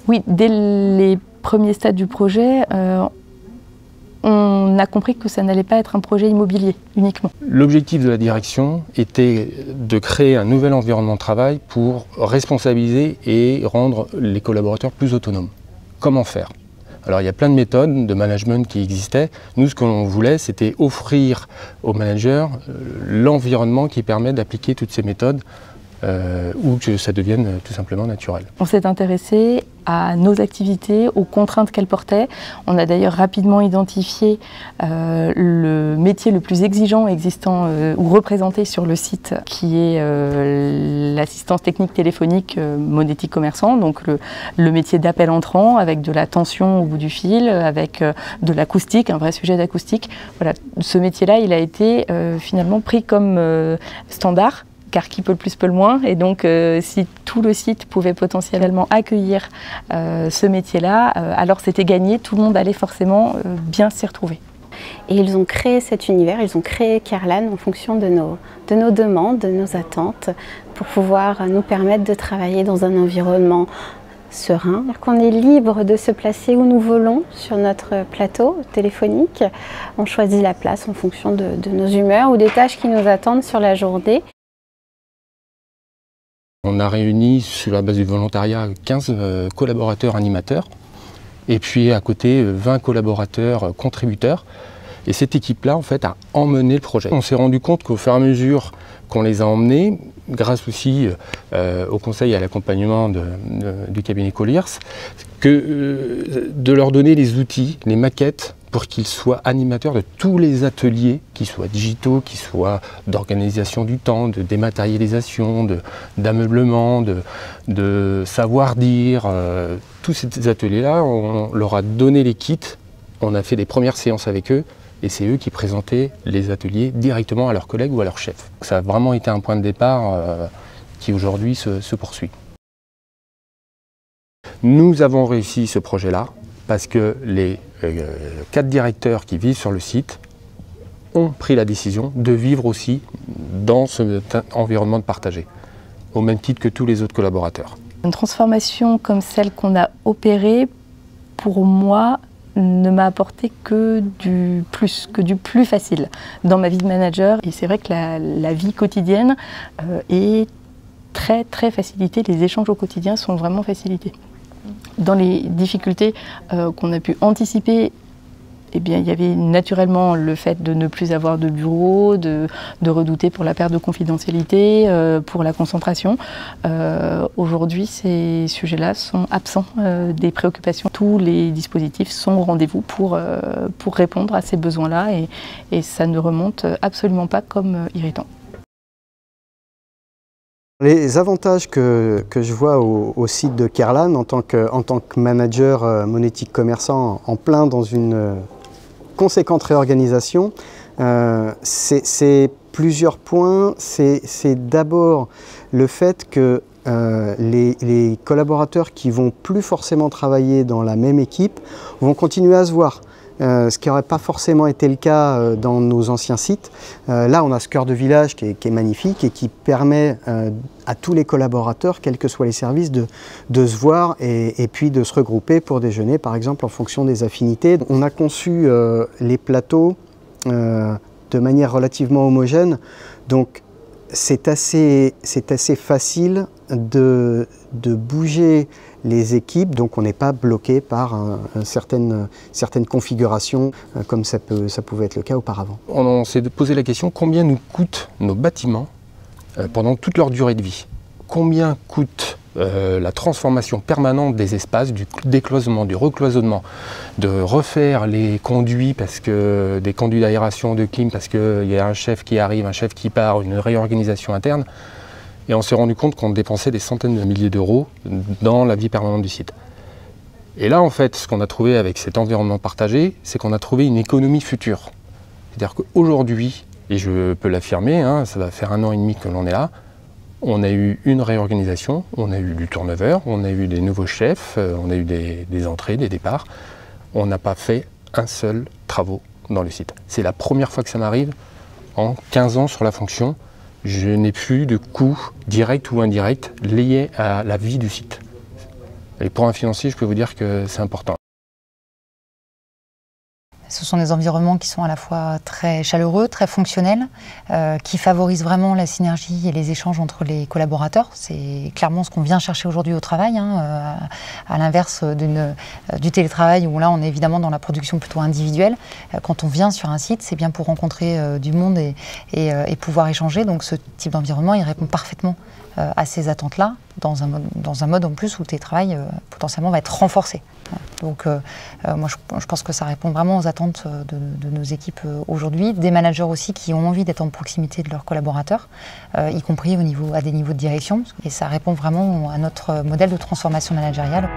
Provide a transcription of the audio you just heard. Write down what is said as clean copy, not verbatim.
Oui, dès les premiers stades du projet, on a compris que ça n'allait pas être un projet immobilier uniquement. L'objectif de la direction était de créer un nouvel environnement de travail pour responsabiliser et rendre les collaborateurs plus autonomes. Comment faire? Alors il y a plein de méthodes de management qui existaient. Nous, ce qu'on voulait, c'était offrir aux managers l'environnement qui permet d'appliquer toutes ces méthodes ou que ça devienne tout simplement naturel. On s'est intéressé à nos activités, aux contraintes qu'elles portaient. On a d'ailleurs rapidement identifié le métier le plus exigeant existant ou représenté sur le site, qui est l'assistance technique téléphonique monétique commerçant, donc le métier d'appel entrant avec de la tension au bout du fil, avec de l'acoustique, un vrai sujet d'acoustique. Voilà, ce métier-là, il a été finalement pris comme standard, car qui peut le plus peut le moins, et donc si tout le site pouvait potentiellement accueillir ce métier-là, alors c'était gagné, tout le monde allait forcément bien s'y retrouver. Et ils ont créé cet univers, ils ont créé Kerlan en fonction de nos demandes, de nos attentes, pour pouvoir nous permettre de travailler dans un environnement serein, qu'on est libre de se placer où nous voulons sur notre plateau téléphonique. On choisit la place en fonction de nos humeurs ou des tâches qui nous attendent sur la journée. On a réuni sur la base du volontariat 15 collaborateurs animateurs et puis à côté 20 collaborateurs contributeurs. Et cette équipe-là en fait a emmené le projet. On s'est rendu compte qu'au fur et à mesure qu'on les a emmenés, grâce aussi au conseil et à l'accompagnement du cabinet Colliers, de leur donner les outils, les maquettes, pour qu'ils soient animateurs de tous les ateliers, qu'ils soient digitaux, qu'ils soient d'organisation du temps, de dématérialisation, d'ameublement, de savoir-dire. Tous ces ateliers-là, on leur a donné les kits, on a fait des premières séances avec eux, et c'est eux qui présentaient les ateliers directement à leurs collègues ou à leurs chefs. Ça a vraiment été un point de départ qui aujourd'hui se poursuit. Nous avons réussi ce projet-là parce que les 4 directeurs qui vivent sur le site ont pris la décision de vivre aussi dans cet environnement de partagé, au même titre que tous les autres collaborateurs. Une transformation comme celle qu'on a opérée, pour moi, ne m'a apporté que du plus facile dans ma vie de manager. Et c'est vrai que la vie quotidienne est très facilitée, les échanges au quotidien sont vraiment facilités. Dans les difficultés qu'on a pu anticiper, eh bien, il y avait naturellement le fait de ne plus avoir de bureau, de redouter pour la perte de confidentialité, pour la concentration. Aujourd'hui, ces sujets-là sont absents des préoccupations. Tous les dispositifs sont au rendez-vous pour répondre à ces besoins-là et ça ne remonte absolument pas comme irritant. Les avantages que je vois au site de Kerlan en tant que manager monétique commerçant en plein dans une conséquente réorganisation, c'est plusieurs points. C'est d'abord le fait que les collaborateurs qui vont plus forcément travailler dans la même équipe vont continuer à se voir. Ce qui n'aurait pas forcément été le cas dans nos anciens sites. Là, on a ce cœur de village qui est magnifique et qui permet à tous les collaborateurs, quels que soient les services, de se voir et puis de se regrouper pour déjeuner, par exemple, en fonction des affinités. On a conçu les plateaux de manière relativement homogène, donc c'est assez facile de bouger les équipes, donc on n'est pas bloqué par certaines configurations comme ça pouvait être le cas auparavant. On s'est posé la question combien nous coûtent nos bâtiments pendant toute leur durée de vie. Combien coûte la transformation permanente des espaces, du décloisonnement, du recloisonnement, de refaire les conduits, parce que des conduits d'aération, de clim, parce qu'il y a un chef qui arrive, un chef qui part, une réorganisation interne. Et on s'est rendu compte qu'on dépensait des centaines de milliers d'euros dans la vie permanente du site. Et là, en fait, ce qu'on a trouvé avec cet environnement partagé, c'est qu'on a trouvé une économie future. C'est-à-dire qu'aujourd'hui, et je peux l'affirmer, hein, ça va faire 1 an et demi que l'on est là, on a eu une réorganisation, on a eu du turnover, on a eu des nouveaux chefs, on a eu des entrées, des départs. On n'a pas fait un seul travaux dans le site. C'est la première fois que ça m'arrive en 15 ans sur la fonction. Je n'ai plus de coûts directs ou indirects liés à la vie du site. Et pour un financier, je peux vous dire que c'est important. Ce sont des environnements qui sont à la fois très chaleureux, très fonctionnels, qui favorisent vraiment la synergie et les échanges entre les collaborateurs. C'est clairement ce qu'on vient chercher aujourd'hui au travail, à l'inverse du télétravail où là on est évidemment dans la production plutôt individuelle. Quand on vient sur un site, c'est bien pour rencontrer du monde et pouvoir échanger. Donc ce type d'environnement, il répond parfaitement à ces attentes-là, dans un mode en plus où le télétravail potentiellement va être renforcé. Donc moi je pense que ça répond vraiment aux attentes de nos équipes aujourd'hui, des managers aussi qui ont envie d'être en proximité de leurs collaborateurs, y compris à des niveaux de direction, et ça répond vraiment à notre modèle de transformation managériale.